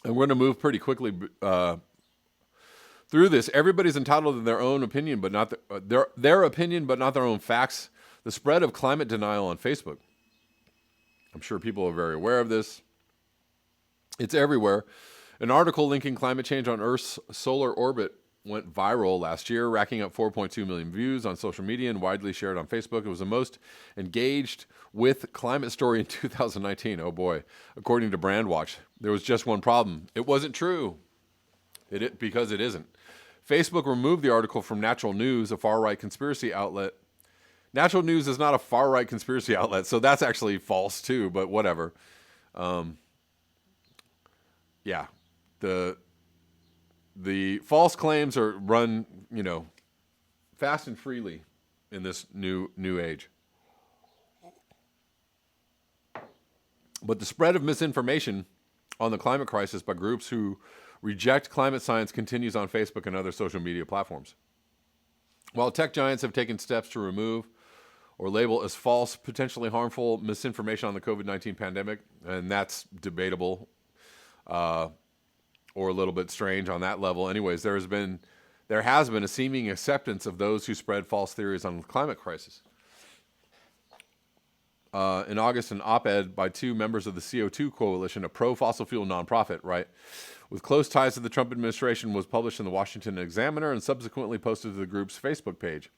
And we're going to move pretty quickly through this. Everybody's entitled to their own opinion, but not their opinion, but not their own facts. The spread of climate denial on Facebook. I'm sure people are very aware of this. It's everywhere. An article linking climate change on Earth's solar orbit went viral last year, racking up 4.2 million views on social media and widely shared on Facebook. It was the most engaged with climate story in 2019. Oh boy. According to Brandwatch, there was just one problem. It wasn't true. Because it isn't. Facebook removed the article from Natural News, a far-right conspiracy outlet. Natural News is not a far-right conspiracy outlet, so that's actually false too, but whatever. Yeah. The false claims are run, fast and freely in this new age. But the spread of misinformation on the climate crisis by groups who reject climate science continues on Facebook and other social media platforms. While tech giants have taken steps to remove or label as false, potentially harmful misinformation on the COVID-19 pandemic, and that's debatable or a little bit strange on that level. Anyways, there has been a seeming acceptance of those who spread false theories on the climate crisis. In August, an op-ed by two members of the CO2 Coalition, a pro-fossil fuel nonprofit, right, with close ties to the Trump administration, was published in the Washington Examiner and subsequently posted to the group's Facebook page.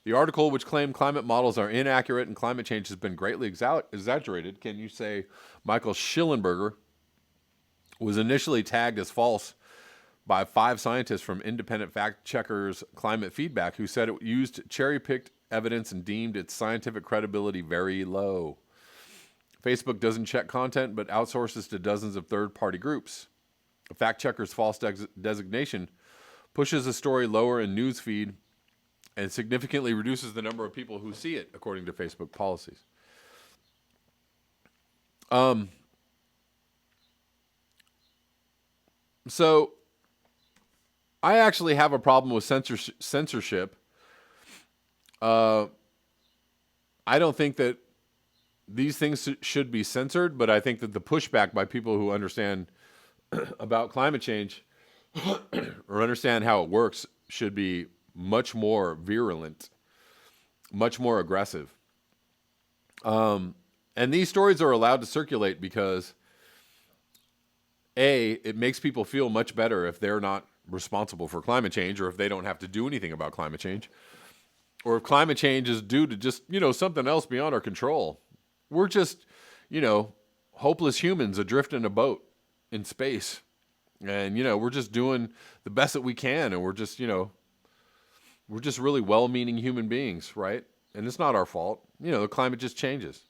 The article, which claimed climate models are inaccurate and climate change has been greatly exaggerated, can you say Michael Schellenberger, was initially tagged as false by 5 scientists from independent fact checkers Climate Feedback, who said it used cherry-picked evidence and deemed its scientific credibility very low. Facebook doesn't check content, but outsources to dozens of third-party groups. A fact checker's false designation pushes a story lower in newsfeed and significantly reduces the number of people who see it, according to Facebook policies. So I actually have a problem with censorship. I don't think that these things should be censored, but I think that the pushback by people who understand about climate change or understand how it works should be much more virulent, much more aggressive. And these stories are allowed to circulate because it makes people feel much better if they're not responsible for climate change, or if they don't have to do anything about climate change, or if climate change is due to just, something else beyond our control. We're just, hopeless humans adrift in a boat in space. And, we're just doing the best that we can. And we're just, we're just really well-meaning human beings, right? And it's not our fault. The climate just changes.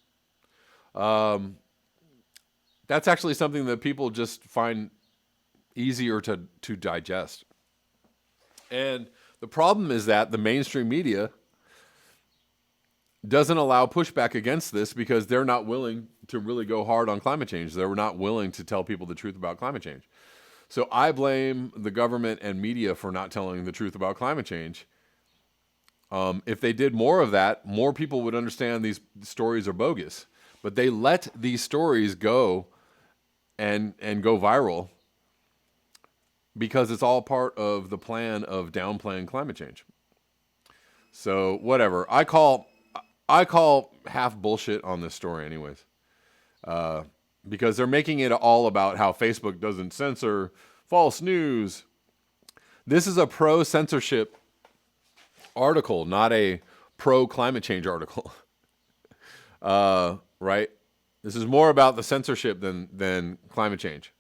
That's actually something that people just find easier to digest. And the problem is that the mainstream media doesn't allow pushback against this because they're not willing to really go hard on climate change. They're not willing to tell people the truth about climate change. So I blame the government and media for not telling the truth about climate change. If they did more of that, more people would understand these stories are bogus. But they let these stories go and go viral because it's all part of the plan of downplaying climate change. So whatever. I call half bullshit on this story anyways. Because they're making it all about how Facebook doesn't censor false news. This is a pro-censorship article, not a pro-climate change article. Right? This is more about the censorship than climate change.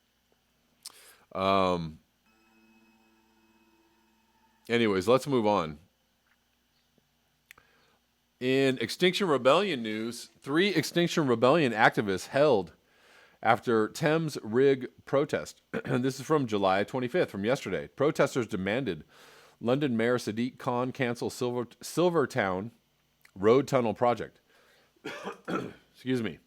Anyways, let's move on. In Extinction Rebellion news, 3 Extinction Rebellion activists held after Thames rig protest. This is from July 25th, from yesterday. Protesters demanded London Mayor Sadiq Khan cancel Silvertown road tunnel project. Excuse me.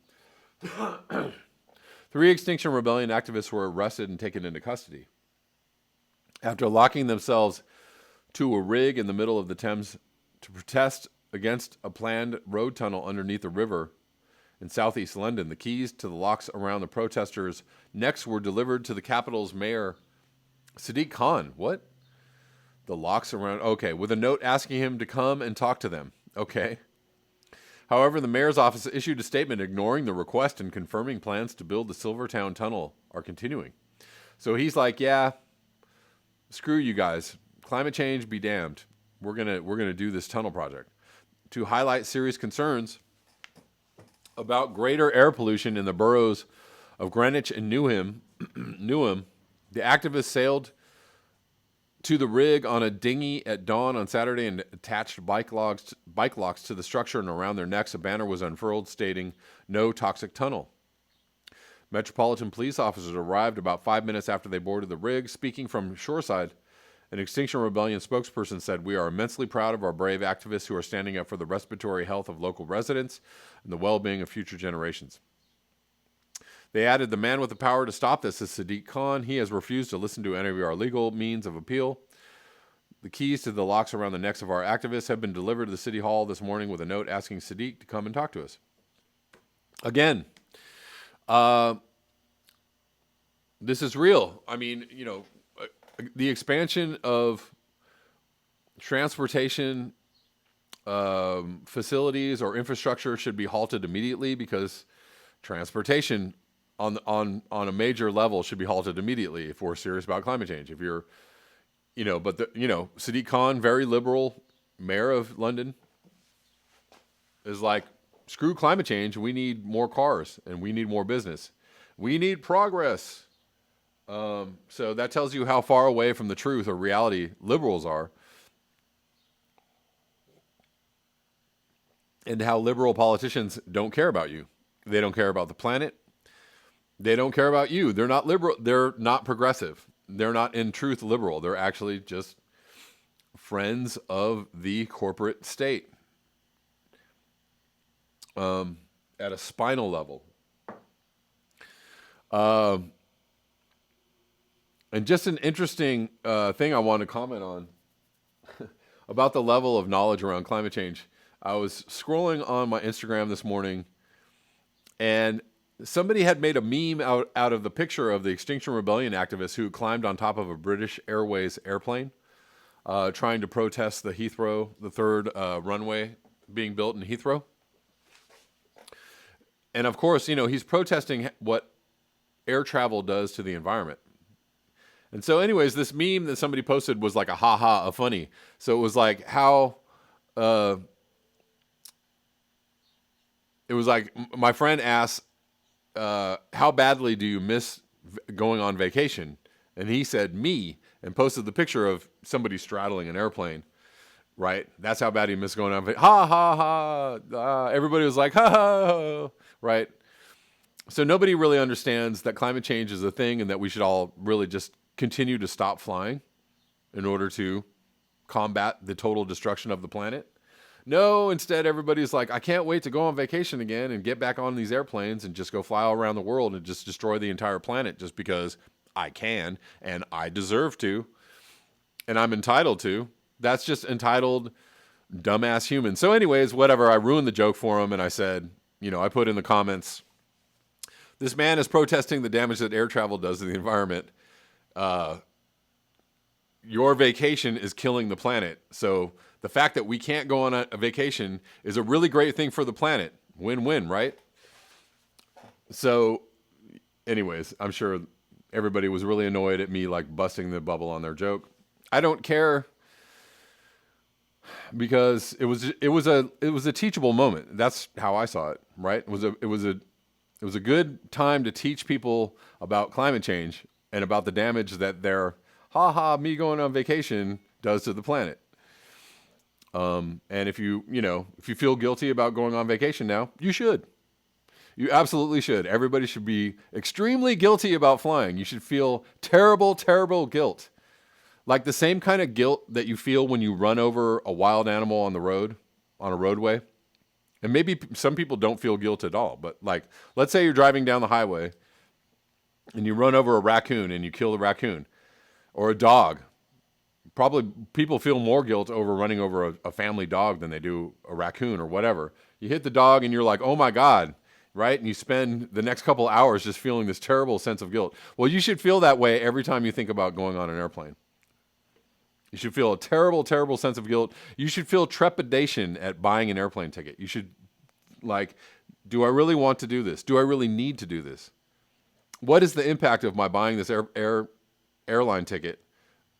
3 Extinction Rebellion activists were arrested and taken into custody after locking themselves to a rig in the middle of the Thames to protest against a planned road tunnel underneath the river in southeast London. The keys to the locks around the protesters' necks were delivered to the capital's mayor, Sadiq Khan. What? The locks around... Okay, with a note asking him to come and talk to them. Okay. However, the mayor's office issued a statement ignoring the request and confirming plans to build the Silvertown Tunnel are continuing. So he's like, yeah, screw you guys. Climate change be damned. We're gonna do this tunnel project. To highlight serious concerns about greater air pollution in the boroughs of Greenwich and Newham, the activists sailed to the rig on a dinghy at dawn on Saturday and attached bike locks to the structure, and around their necks a banner was unfurled stating, "No toxic tunnel." Metropolitan police officers arrived about 5 minutes after they boarded the rig. Speaking from shoreside, an Extinction Rebellion spokesperson said, "We are immensely proud of our brave activists who are standing up for the respiratory health of local residents and the well-being of future generations." They added, "The man with the power to stop this is Sadiq Khan. He has refused to listen to any of our legal means of appeal. The keys to the locks around the necks of our activists have been delivered to the City Hall this morning with a note asking Sadiq to come and talk to us." Again, this is real. I mean, the expansion of transportation facilities or infrastructure should be halted immediately, because transportation on a major level should be halted immediately if we're serious about climate change. If you're, Sadiq Khan, very liberal mayor of London, is like, screw climate change. We need more cars and we need more business. We need progress. So that tells you how far away from the truth or reality liberals are, and how liberal politicians don't care about you. They don't care about the planet. They don't care about you. They're not liberal. They're not progressive. They're not in truth liberal. They're actually just friends of the corporate state at a spinal level. And just an interesting thing I want to comment on about the level of knowledge around climate change. I was scrolling on my Instagram this morning, and somebody had made a meme out of the picture of the Extinction Rebellion activists who climbed on top of a British Airways airplane trying to protest the Heathrow, the third runway being built in Heathrow. And of course, he's protesting what air travel does to the environment. And so anyways, this meme that somebody posted was like a funny. So it was like how, it was like my friend asked, how badly do you miss going on vacation? And he said, me, and posted the picture of somebody straddling an airplane, right? That's how bad he missed going on vacation. Ha, ha, ha. Everybody was like, ha, ha, ha, right? So nobody really understands that climate change is a thing and that we should all really just continue to stop flying in order to combat the total destruction of the planet. No, instead everybody's like, I can't wait to go on vacation again and get back on these airplanes and just go fly all around the world and just destroy the entire planet just because I can and I deserve to and I'm entitled to. That's just entitled, dumbass human. So anyways, whatever, I ruined the joke for him and I said, I put in the comments, this man is protesting the damage that air travel does to the environment. Your vacation is killing the planet. So the fact that we can't go on a vacation is a really great thing for the planet. Win-win, right? So anyways, I'm sure everybody was really annoyed at me like busting the bubble on their joke. I don't care, because it was a teachable moment. That's how I saw it, right? It was a good time to teach people about climate change and about the damage that their me going on vacation does to the planet. And if you feel guilty about going on vacation now, you should. You absolutely should. Everybody should be extremely guilty about flying. You should feel terrible, terrible guilt. Like the same kind of guilt that you feel when you run over a wild animal on the road, on a roadway. And maybe some people don't feel guilt at all, but like, let's say you're driving down the highway and you run over a raccoon and you kill the raccoon, or a dog. Probably people feel more guilt over running over a family dog than they do a raccoon or whatever. You hit the dog and you're like, oh my God, right? And you spend the next couple hours just feeling this terrible sense of guilt. Well, you should feel that way every time you think about going on an airplane. You should feel a terrible, terrible sense of guilt. You should feel trepidation at buying an airplane ticket. You should, like, do I really want to do this? Do I really need to do this? What is the impact of my buying this airline ticket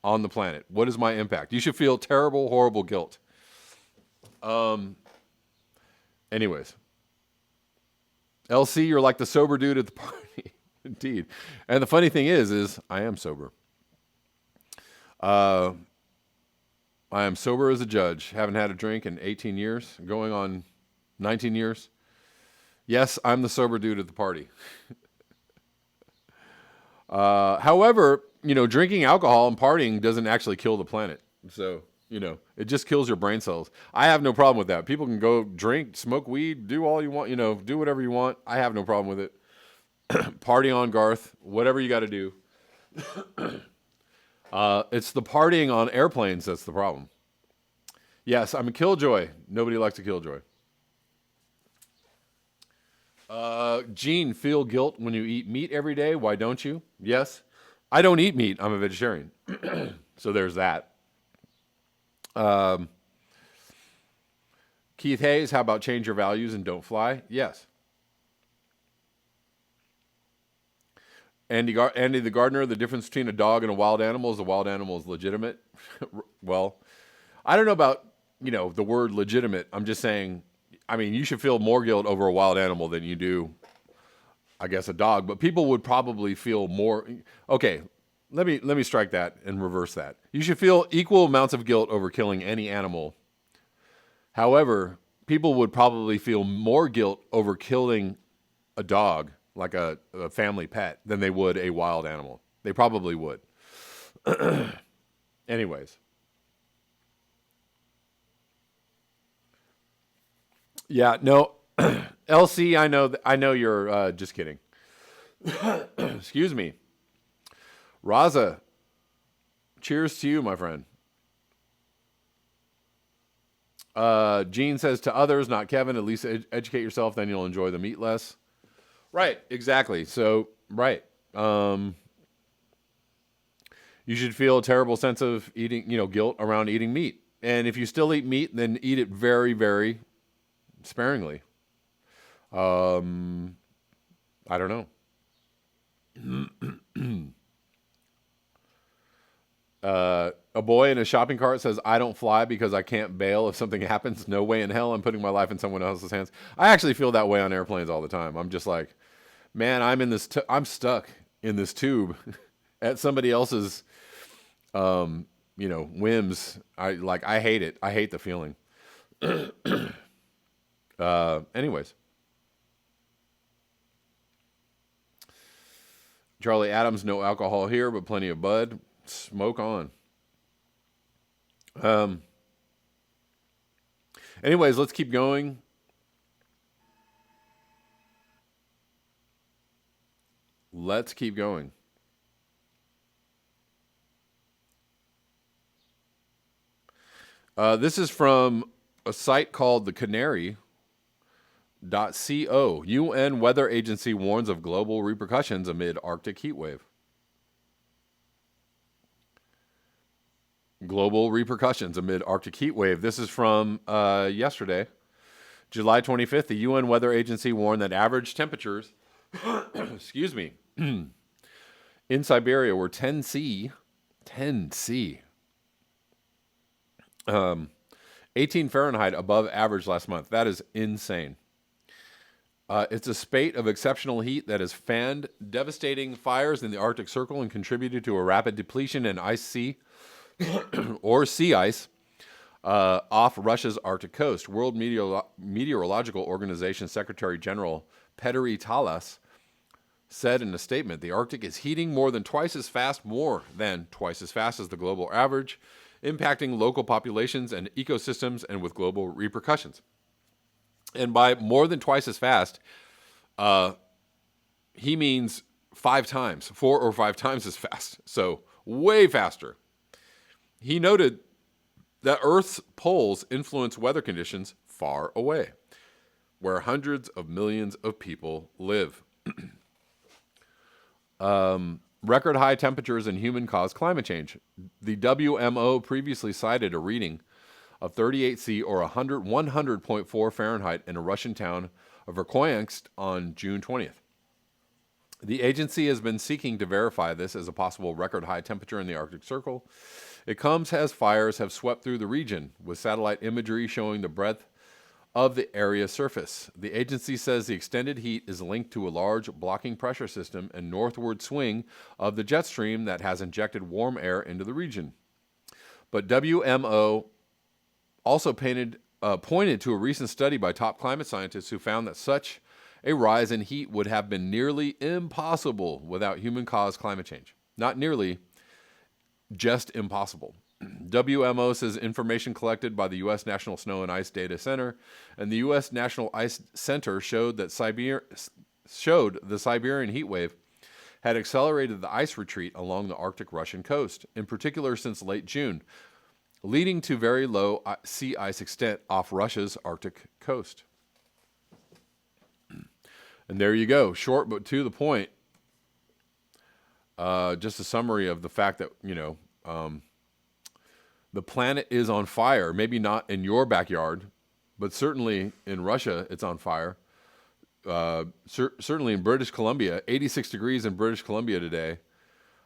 on the planet? What is my impact? You should feel terrible, horrible guilt. Anyways. LC, you're like the sober dude at the party. Indeed. And the funny thing is I am sober. I am sober as a judge. Haven't had a drink in 18 years, going on 19 years. Yes, I'm the sober dude at the party. However, drinking alcohol and partying doesn't actually kill the planet. So, it just kills your brain cells. I have no problem with that. People can go drink, smoke weed, do all you want, do whatever you want. I have no problem with it. Party on, Garth, whatever you got to do. It's the partying on airplanes that's the problem. Yes, I'm a killjoy. Nobody likes a killjoy. Gene, feel guilt when you eat meat every day. Why don't you? Yes. I don't eat meat. I'm a vegetarian. So there's that. Keith Hayes, how about change your values and don't fly? Yes. Andy the gardener, the difference between a dog and a wild animal is a wild animal is legitimate. Well, I don't know about, the word legitimate. I'm just saying, you should feel more guilt over a wild animal than you do, I guess, a dog. But people would probably feel more. Okay, let me strike that and reverse that. You should feel equal amounts of guilt over killing any animal. However, people would probably feel more guilt over killing a dog, like a family pet, than they would a wild animal. They probably would. Anyways. Yeah, no. LC, I know you're just kidding. Excuse me. Raza, cheers to you, my friend. Gene says to others, not Kevin, at least educate yourself, then you'll enjoy the meat less. Right, exactly. So, right. You should feel a terrible sense of eating, guilt around eating meat. And if you still eat meat, then eat it very, very sparingly. I don't know. A boy in a shopping cart says, I don't fly because I can't bail if something happens. No way in hell I'm putting my life in someone else's hands. I actually feel that way on airplanes all the time. I'm just like, man, I'm stuck in this tube at somebody else's, whims. I hate it. I hate the feeling. Anyways. Charlie Adams, no alcohol here, but plenty of bud. Smoke on. Anyways, let's keep going. Let's keep going. This is from a site called the Canary.co. UN Weather Agency warns of global repercussions amid Arctic heat wave. Global repercussions amid Arctic heat wave. This is from yesterday, July 25th. The UN Weather Agency warned that average temperatures, excuse me, in Siberia were 10 C, 18 Fahrenheit above average last month. That is insane. It's a spate of exceptional heat that has fanned devastating fires in the Arctic Circle and contributed to a rapid depletion in ice sea or sea ice off Russia's Arctic coast. World Meteorological Organization Secretary General Petteri Talas said in a statement, the Arctic is heating more than twice as fast as the global average, impacting local populations and ecosystems and with global repercussions. And by more than twice as fast, he means 4 or 5 times as fast. So way faster. He noted that Earth's poles influence weather conditions far away, where hundreds of millions of people live. Record high temperatures and human-caused climate change. The WMO previously cited a reading of 38 C or 100.4 Fahrenheit in a Russian town of Verkhoyansk on June 20th. The agency has been seeking to verify this as a possible record high temperature in the Arctic Circle. It comes as fires have swept through the region, with satellite imagery showing the breadth of the area's surface. The agency says the extended heat is linked to a large blocking pressure system and northward swing of the jet stream that has injected warm air into the region. But WMO also pointed to a recent study by top climate scientists who found that such a rise in heat would have been nearly impossible without human-caused climate change. Not nearly, just impossible. WMO says information collected by the U.S. National Snow and Ice Data Center and the U.S. National Ice Center showed that the Siberian heat wave had accelerated the ice retreat along the Arctic Russian coast, in particular since late June, leading to very low sea ice extent off Russia's Arctic coast. And there you go, short but to the point. Just a summary of the fact that, the planet is on fire. Maybe not in your backyard, but certainly in Russia, it's on fire. Certainly in British Columbia, 86 degrees in British Columbia today.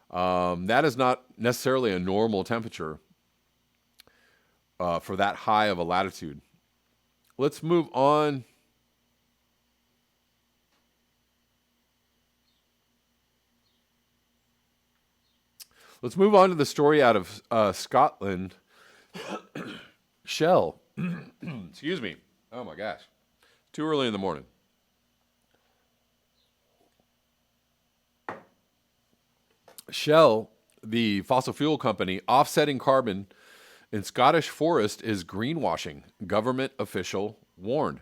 That is not necessarily a normal temperature for that high of a latitude. Let's move on. Let's move on to the story out of Scotland. Shell. Excuse me. Oh my gosh. Too early in the morning. Shell, the fossil fuel company, offsetting carbon in Scottish forest is greenwashing, government official warned.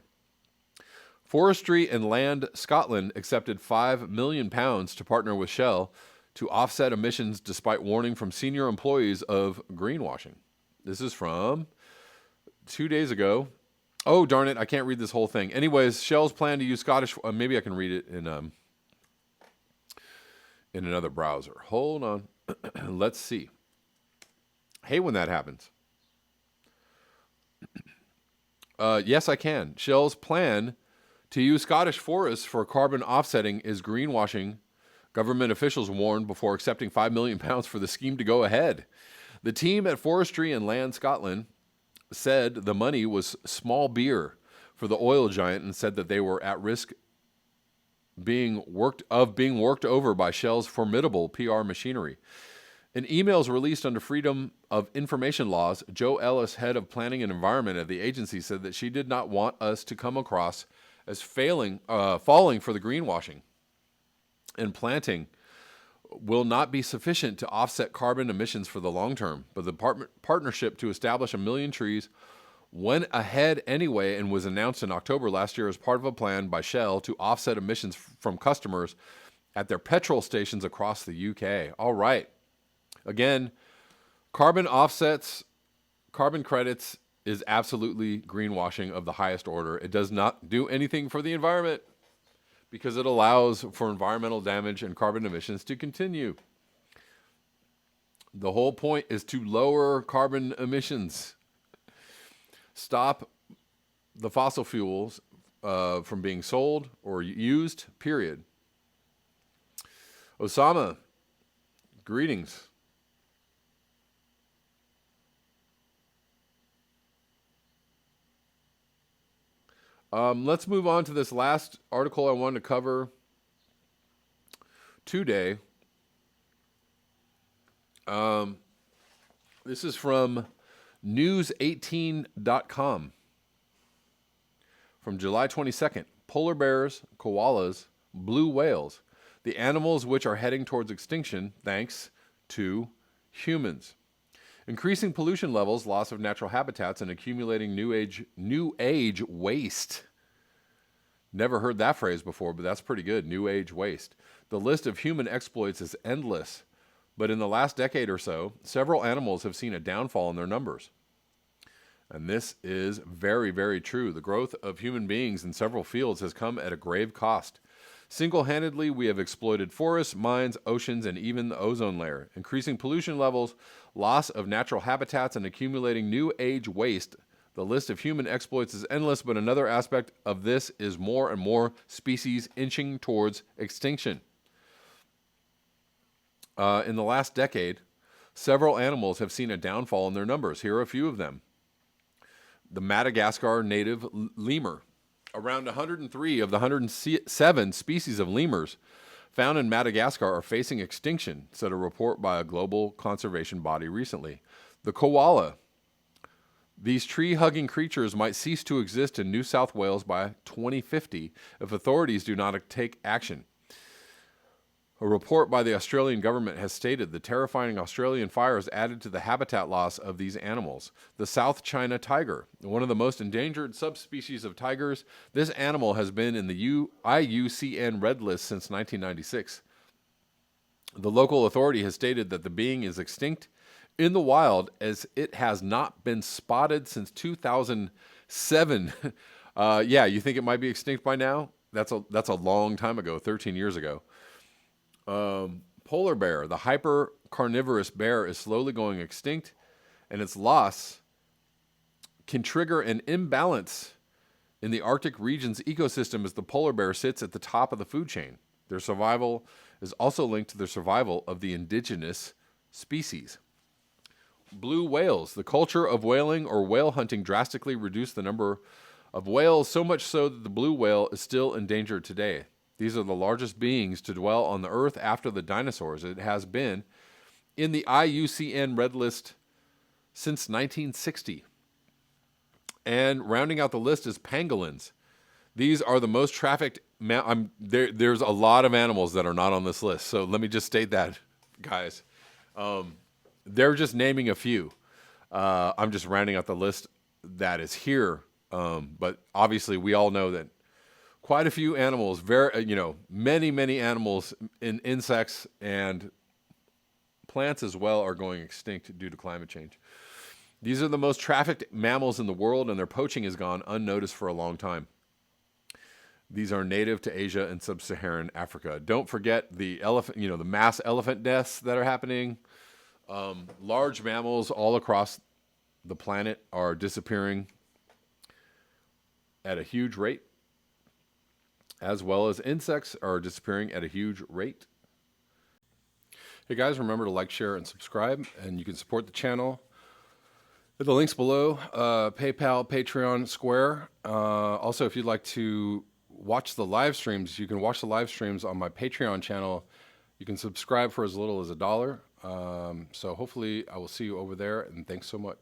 Forestry and Land Scotland accepted £5 million to partner with Shell to offset emissions despite warning from senior employees of greenwashing. This is from 2 days ago. Oh, darn it, I can't read this whole thing. Anyways, Shell's plan to use Scottish... maybe I can read it in another browser. Hold on. Let's see. Hate when that happens. Yes, I can. Shell's plan to use Scottish forests for carbon offsetting is greenwashing. Government officials warned before accepting £5 million for the scheme to go ahead. The team at Forestry and Land Scotland said the money was small beer for the oil giant and said that they were at risk being worked over by Shell's formidable PR machinery. In emails released under Freedom of Information laws, Jo Ellis, head of planning and environment at the agency, said that she did not want us to come across as falling for the greenwashing. And planting will not be sufficient to offset carbon emissions for the long term, but the partnership to establish 1 million trees went ahead anyway and was announced in October last year as part of a plan by Shell to offset emissions from customers at their petrol stations across the UK. All right. Again, carbon offsets, carbon credits is absolutely greenwashing of the highest order. It does not do anything for the environment, because it allows for environmental damage and carbon emissions to continue. The whole point is to lower carbon emissions. Stop the fossil fuels from being sold or used, period. Osama, greetings. Let's move on to this last article I wanted to cover today. This is from news18.com from July 22nd. Polar bears, koalas, blue whales, the animals which are heading towards extinction thanks to humans. Increasing pollution levels, loss of natural habitats, and accumulating new age waste. Never heard that phrase before, but that's pretty good. New age waste. The list of human exploits is endless, but in the last decade or so, several animals have seen a downfall in their numbers. And this is very, very true. The growth of human beings in several fields has come at a grave cost. Single-handedly, we have exploited forests, mines, oceans, and even the ozone layer, increasing pollution levels, loss of natural habitats, and accumulating new age waste. The list of human exploits is endless, but another aspect of this is more and more species inching towards extinction. In the last decade, several animals have seen a downfall in their numbers. Here are a few of them. The Madagascar native lemur. Around 103 of the 107 species of lemurs found in Madagascar are facing extinction, said a report by a global conservation body recently. The koala. These tree-hugging creatures might cease to exist in New South Wales by 2050 if authorities do not take action. A report by the Australian government has stated the terrifying Australian fires added to the habitat loss of these animals. The South China tiger, one of the most endangered subspecies of tigers, this animal has been in the IUCN Red List since 1996. The local authority has stated that the being is extinct in the wild as it has not been spotted since 2007. Yeah, you think it might be extinct by now? That's a long time ago, 13 years ago. Polar bear, the hyper-carnivorous bear, is slowly going extinct, and its loss can trigger an imbalance in the Arctic region's ecosystem as the polar bear sits at the top of the food chain. Their survival is also linked to the survival of the indigenous species. Blue whales. The culture of whaling or whale hunting drastically reduced the number of whales, so much so that the blue whale is still endangered today. These are the largest beings to dwell on the earth after the dinosaurs. It has been in the IUCN Red List since 1960. And rounding out the list is pangolins. These are the most trafficked. There's a lot of animals that are not on this list. So let me just state that, guys. They're just naming a few. I'm just rounding out the list that is here. But obviously, we all know that quite a few animals, many animals, insects and plants as well, are going extinct due to climate change. These are the most trafficked mammals in the world, and their poaching has gone unnoticed for a long time. These are native to Asia and sub-Saharan Africa. Don't forget the elephant, the mass elephant deaths that are happening. Large mammals all across the planet are disappearing at a huge rate, as well as insects are disappearing at a huge rate. Hey guys, remember to like, share, and subscribe, and you can support the channel at the links below, PayPal, Patreon, Square. Also, if you'd like to watch the live streams, you can watch the live streams on my Patreon channel. You can subscribe for as little as $1. So hopefully I will see you over there, and thanks so much.